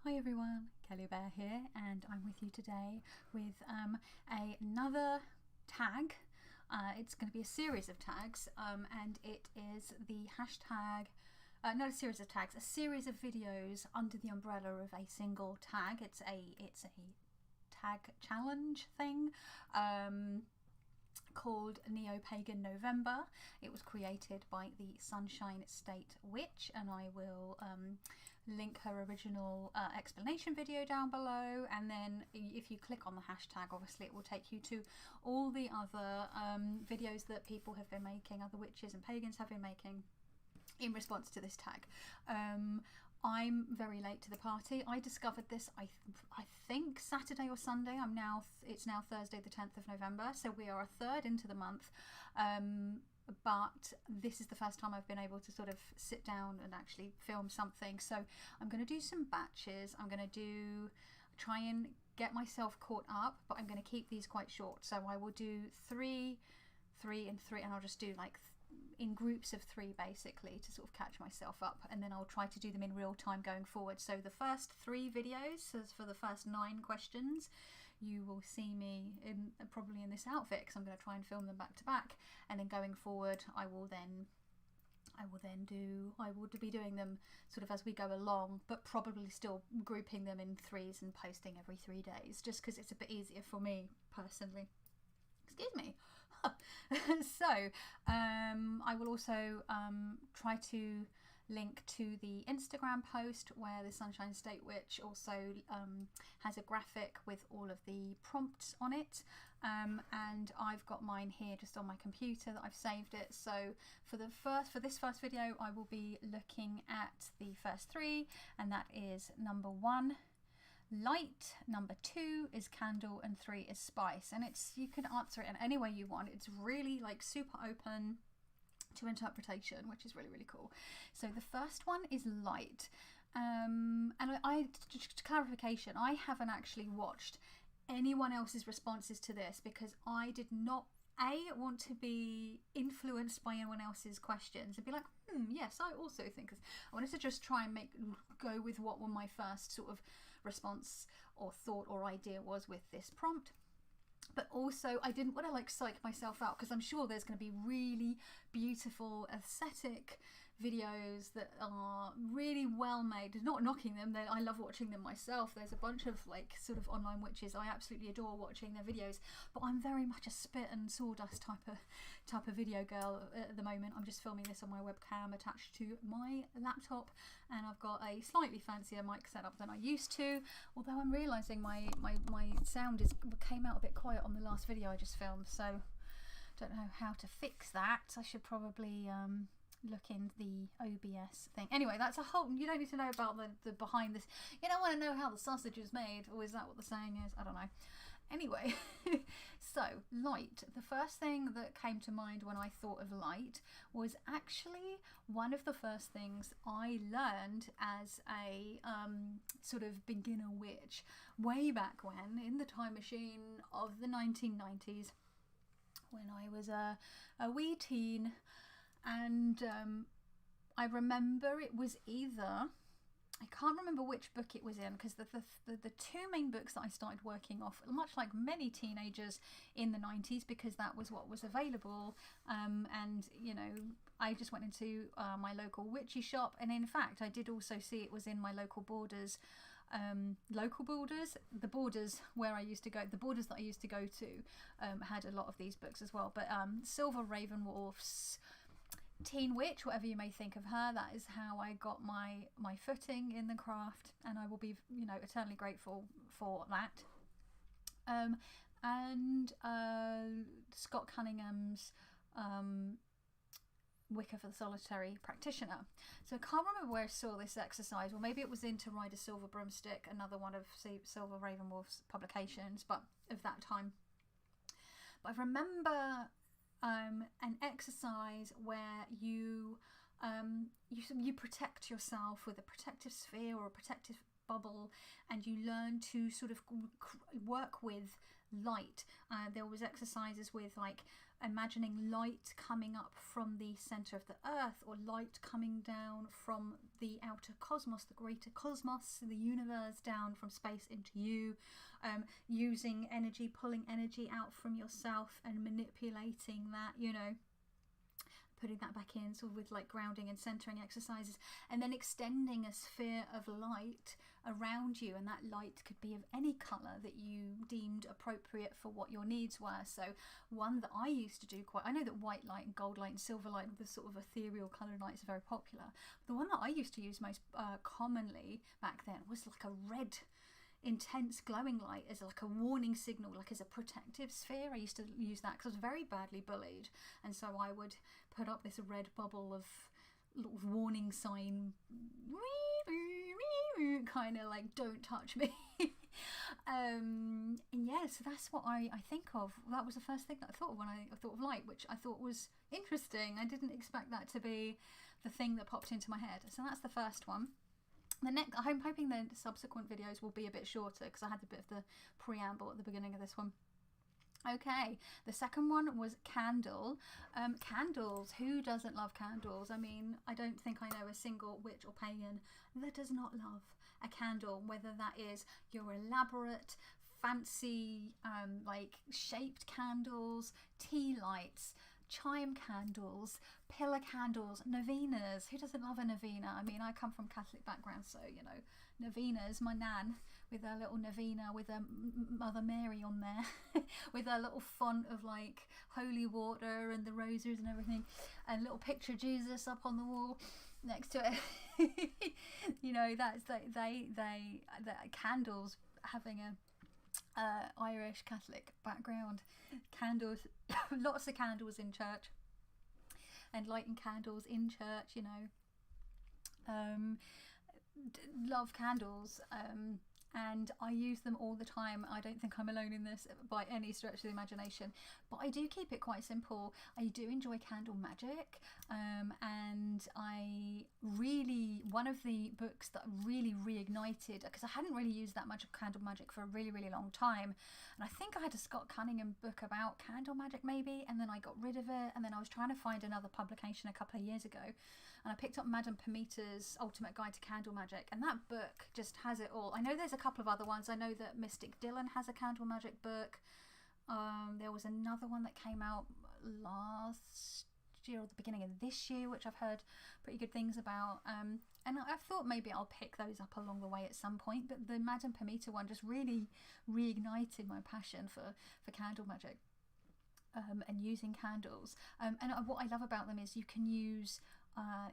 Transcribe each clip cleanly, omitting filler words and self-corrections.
Hi everyone, Kelly Bear here, and I'm with you today with another tag. It's going to be a series of tags, and it is the hashtag, not a series of tags, a series of videos under the umbrella of a single tag. It's a tag challenge thing. Called Neo-Pagan November. It was created by the Sunshine State Witch, and I will link her original explanation video down below, and then if you click on the hashtag, obviously it will take you to all the other videos that people have been making, other witches and pagans have been making in response to this tag. I'm very late to the party. I discovered this, I think Saturday or Sunday. It's now Thursday the 10th of November, so we are a third into the month. But this is the first time I've been able to sort of sit down and actually film something. So I'm going to do some batches. I'm going to try and get myself caught up, but I'm going to keep these quite short. So I will do three, and I'll just do like in groups of 3 basically to sort of catch myself up, and then I'll try to do them in real time going forward. So the first 3 videos, so for the first 9 questions, you will see me probably in this outfit, because I'm going to try and film them back to back, and then going forward I will be doing them sort of as we go along, but probably still grouping them in 3s and posting every 3 days, just because it's a bit easier for me personally. Excuse me. So I will also try to link to the Instagram post where the Sunshine State Witch also has a graphic with all of the prompts on it, and I've got mine here just on my computer that I've saved it. So for this first video I will be looking at the first 3, and that is number 1 light, number 2 is candle, and 3 is spice. And you can answer it in any way you want. It's really like super open to interpretation, which is really, really cool. So the first one is light, and just clarification, I haven't actually watched anyone else's responses to this because I did not want to be influenced by anyone else's questions and be like, yes, I also think. I wanted to just try and go with what my first sort of response or thought or idea was with this prompt. But also I didn't want to like psych myself out, because I'm sure there's going to be really beautiful aesthetic videos that are really well made. Not knocking them, I love watching them myself. There's a bunch of like sort of online witches I absolutely adore watching their videos, but I'm very much a spit and sawdust type of video girl at the moment. I'm just filming this on my webcam attached to my laptop, and I've got a slightly fancier mic setup than I used to, although I'm realizing my sound came out a bit quiet on the last video I just filmed, so don't know how to fix that. I should probably look in the OBS thing. Anyway, that's a whole, you don't need to know about the behind this. You don't want to know how the sausage is made, or is that what the saying is? I don't know. Anyway, so light. The first thing that came to mind when I thought of light was actually one of the first things I learned as a sort of beginner witch way back when, in the time machine of the 1990s, when I was a wee teen. And I remember it was either, I can't remember which book it was in, because the 2 main books that I started working off, much like many teenagers in the 90s, because that was what was available, and you know, I just went into my local witchy shop, and in fact I did also see it was in my local Borders, the Borders where I used to go, the Borders that I used to go to had a lot of these books as well. But Silver Ravenwolf's Teen Witch, whatever you may think of her, that is how I got my footing in the craft, and I will be, you know, eternally grateful for that. And Scott Cunningham's Wicca for the Solitary Practitioner. So I can't remember where I saw this exercise, or maybe it was in To Ride a Silver Broomstick, another one of Silver Ravenwolf's publications, but of that time. But I remember an exercise where you protect yourself with a protective sphere or a protective bubble, and you learn to sort of work with light. There was exercises with like imagining light coming up from the center of the earth, or light coming down from the outer cosmos, the greater cosmos, the universe, down from space into you, using energy, pulling energy out from yourself and manipulating that, you know, putting that back in, sort of with like grounding and centering exercises, and then extending a sphere of light around you, and that light could be of any color that you deemed appropriate for what your needs were. So one that I used to do quite, I know that white light and gold light and silver light, the sort of ethereal colored lights, are very popular. The one that I used to use most commonly back then was like a red intense glowing light as like a warning signal, like as a protective sphere. I used to use that because I was very badly bullied, and so I would put up this red bubble of little warning sign, kind of like, don't touch me. And yeah, so that's what I think of. That was the first thing that I thought of when I thought of light, which I thought was interesting. I didn't expect that to be the thing that popped into my head. So that's the first one. The next, I'm hoping the subsequent videos will be a bit shorter because I had a bit of the preamble at the beginning of this one. Okay, the second one was candle. Candles, who doesn't love candles? I mean, I don't think I know a single witch or pagan that does not love a candle, whether that is your elaborate, fancy, like shaped candles, tea lights, chime candles, pillar candles, novenas. Who doesn't love a novena? I mean, I come from Catholic background, so you know, novenas. My nan with her little novena with a Mother Mary on there, with her little font of like holy water and the rosaries and everything, and little picture of Jesus up on the wall next to it. You know, that's the candles, having a Irish Catholic background, candles, lots of candles in church, and lighting candles in church, you know. Love candles, and I use them all the time. I don't think I'm alone in this by any stretch of the imagination, but I do keep it quite simple. I do enjoy candle magic, and I really, one of the books that really reignited, because I hadn't really used that much of candle magic for a really, really long time, and I think I had a Scott Cunningham book about candle magic maybe, and then I got rid of it, and then I was trying to find another publication a couple of years ago, and I picked up Madame Pamita's Ultimate Guide to Candle Magic, and that book just has it all. I know there's a couple of other ones. I know that Mystic Dylan has a candle magic book. There was another one that came out last year or the beginning of this year, which I've heard pretty good things about. And I've thought maybe I'll pick those up along the way at some point, but the Madame Pamita one just really reignited my passion for candle magic. And using candles, and what I love about them is you can use,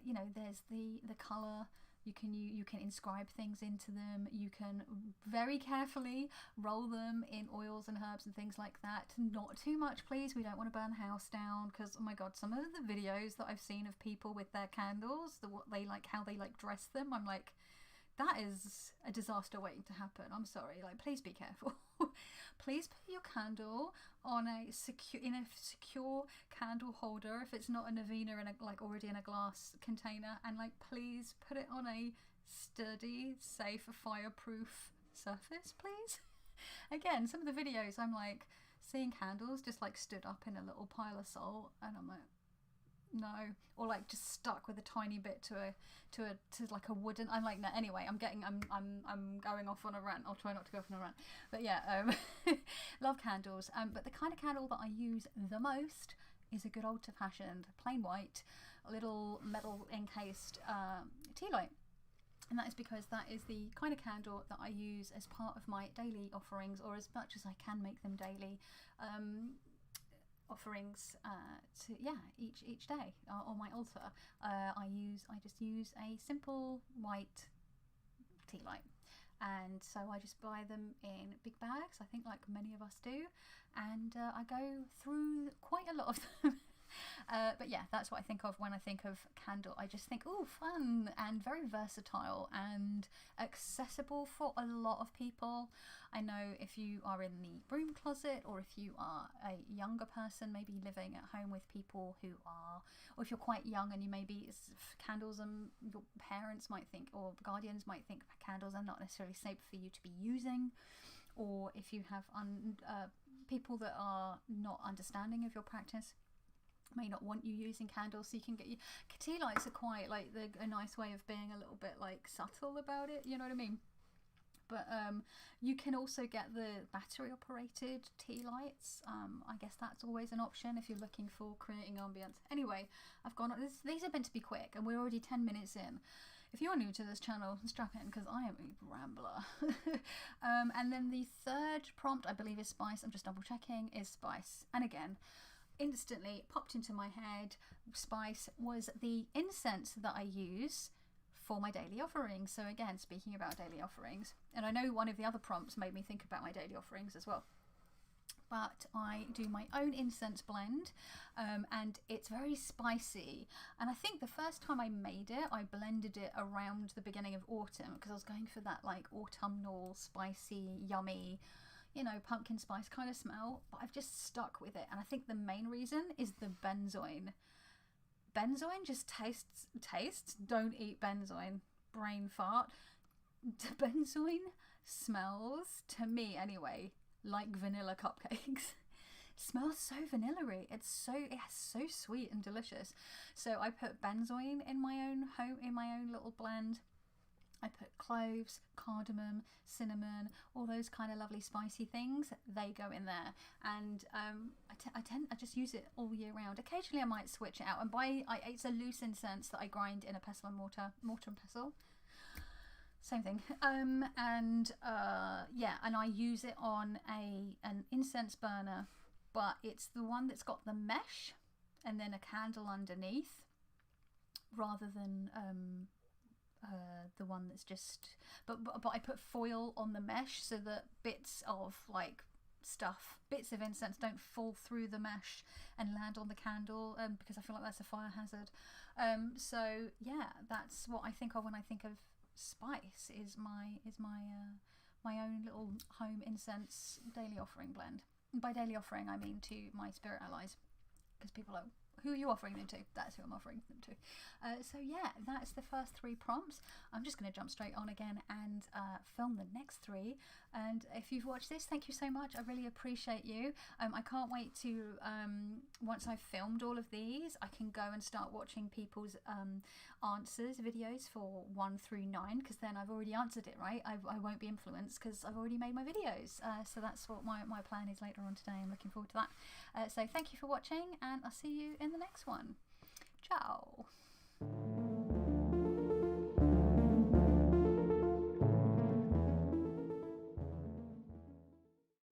you know, there's the colour. You can inscribe things into them. You can very carefully roll them in oils and herbs and things like that. Not too much, please. We don't want to burn the house down, because oh my god, some of the videos that I've seen of people with their candles, how they like dress them, I'm like, that is a disaster waiting to happen. I'm sorry. Like, please be careful. Please put your candle on a secure candle holder if it's not a novena already in a glass container, and like, please put it on a sturdy, safe, fireproof surface, please. Again, some of the videos I'm like seeing candles just like stood up in a little pile of salt, and I'm like, no, or like just stuck with a tiny bit to like a wooden. I'm like, no. Anyway, I'm going off on a rant. I'll try not to go off on a rant, but yeah, love candles. But the kind of candle that I use the most is a good old-fashioned plain white, little metal encased tea light, and that is because that is the kind of candle that I use as part of my daily offerings, or as much as I can make them daily. Offerings each day on my altar. I just use a simple white tea light, and so I just buy them in big bags, I think like many of us do, and I go through quite a lot of them. But yeah, that's what I think of when I think of candle. I just think, oh, fun and very versatile and accessible for a lot of people. I know if you are in the broom closet, or if you are a younger person, maybe living at home with people who are, or if you're quite young and you maybe candles, and your parents might think, or guardians might think candles are not necessarily safe for you to be using, or if you have people that are not understanding of your practice may not want you using candles, so you can get you tea lights are quite like a nice way of being a little bit like subtle about it, you know what I mean? But you can also get the battery operated tea lights. I guess that's always an option if you're looking for creating ambience. Anyway, I've gone, these are meant to be quick and we're already 10 minutes in. If you're new to this channel, strap in because I am a rambler. And then the third prompt, I believe, is spice. I'm just double checking, is spice. And again, instantly popped into my head, spice was the incense that I use for my daily offerings. So again, speaking about daily offerings, and I know one of the other prompts made me think about my daily offerings as well, but I do my own incense blend, and it's very spicy. And I think the first time I made it, I blended it around the beginning of autumn because I was going for that like autumnal, spicy, yummy, you know, pumpkin spice kind of smell, but I've just stuck with it. And I think the main reason is the benzoin. Benzoin just tastes, don't eat benzoin, brain fart. Benzoin smells, to me anyway, like vanilla cupcakes. Smells so vanilla-y. It's so sweet and delicious. So I put benzoin in my own little blend. I put cloves, cardamom, cinnamon, all those kind of lovely spicy things. They go in there, and I just use it all year round. Occasionally I might switch it out and it's a loose incense that I grind in a pestle and mortar and pestle. Same thing. Yeah, and I use it on an incense burner, but it's the one that's got the mesh and then a candle underneath, rather than the one that's just, but I put foil on the mesh so that bits of incense don't fall through the mesh and land on the candle, because I feel like that's a fire hazard. So yeah, that's what I think of when I think of spice, is my own little home incense daily offering blend. And by daily offering I mean to my spirit allies, because people are, who are you offering them to? That's who I'm offering them to. So yeah, that's the first 3 prompts. I'm just going to jump straight on again and film the next 3. And if you've watched this, thank you so much. I really appreciate you. I can't wait to, once I've filmed all of these, I can go and start watching people's answers videos for 1 through 9, because then I've already answered it, right? I won't be influenced because I've already made my videos. So that's what my plan is later on today. I'm looking forward to that. So thank you for watching, and I'll see you in the next one. Ciao.